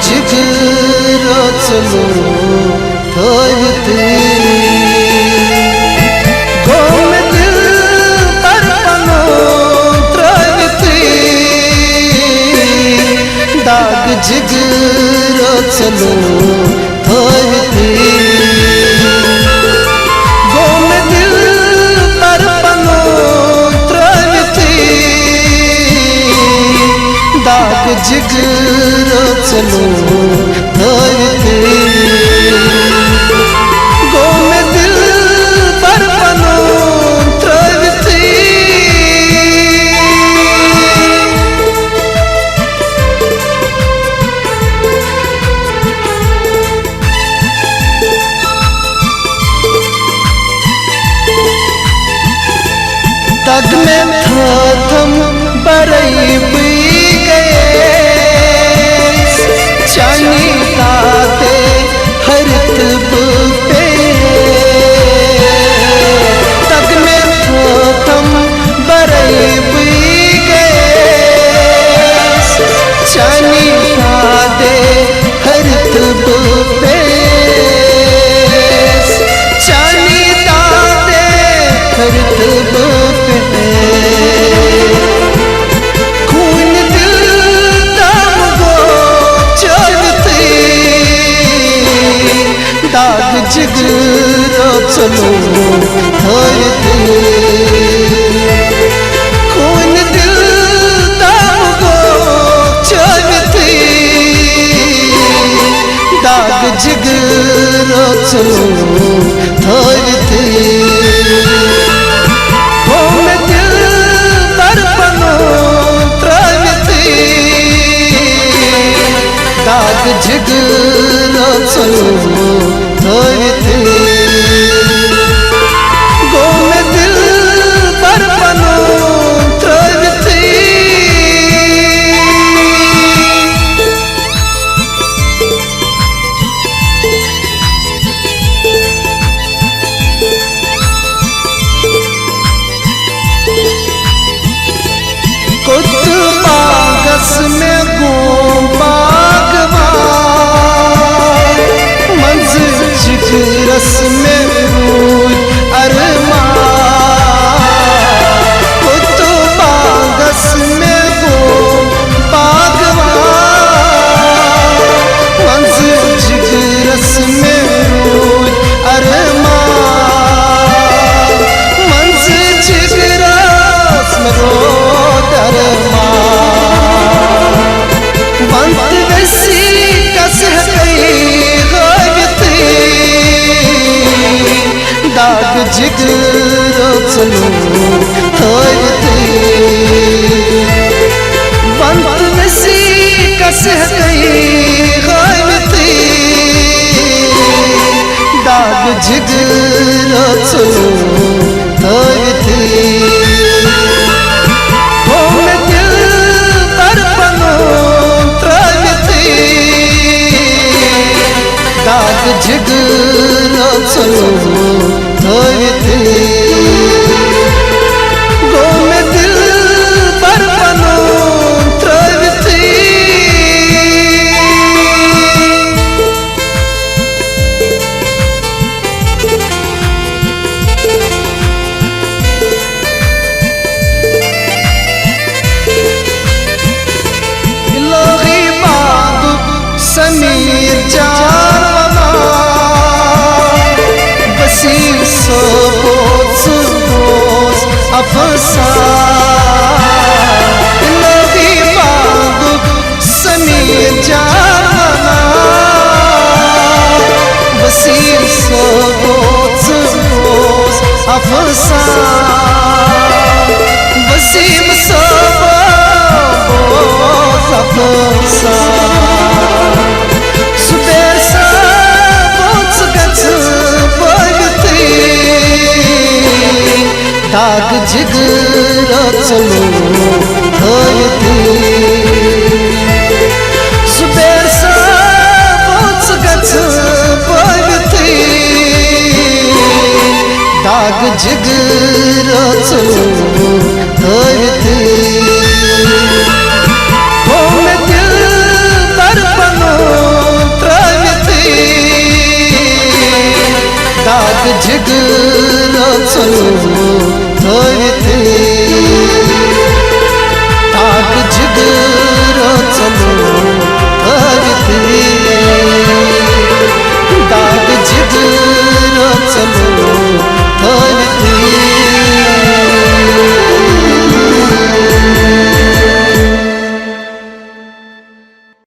जिगरो चलो थोयते गोम दिल पर पनो त्रवते दाग जिगरो चलो थोयते गोम दिल पर पनो त्रवते दाग जिगरो चलो थोयते गोम दिल पर पनो त्रवते तग में थम बरई पी गए चानी ताते हरत पे तग में थम बरई पी गए चानी ताते हरत पे चानी ताते हरत पे खून दिल दम गो चलते दाग जिगरो चलो थोयते खून दिल दम गो चलते दाग जिगरो चलो थोयते गोम दिल पर पनो त्रवते दाग जिगरो चलो थोयते गोम दिल पर पनो त्रवते कुत बागस में गोम बागवा मंजिल जिगरस में रूज अरमा कुत बागस में गोम बागवा मंजिल जिगरस में रूज अरमा मंजिल जिगरस में रोज अरमा बंद वैसी कसह गई गायते दाग जिगरो चलो थोयते बंद वैसी कसह गई गायते दाग जिगरो चलो थोयते गोम दिल पर पनो त्रवते दाग जिगरो चलो थोयते गोम दिल पर पनो त्रवते लोगी बाग समीर जाना बसीर सोच अफसा लोगी बाग समीर जाना बसीर सोच अफसा वसीम अफसा सुबेर सा बोच गच बगते दाग जिगरो चलो थोयते सुबेर सा बोच गच बगते दाग जिगरो चलो थोयते गोम दिल पर पनो राग जिगर थवित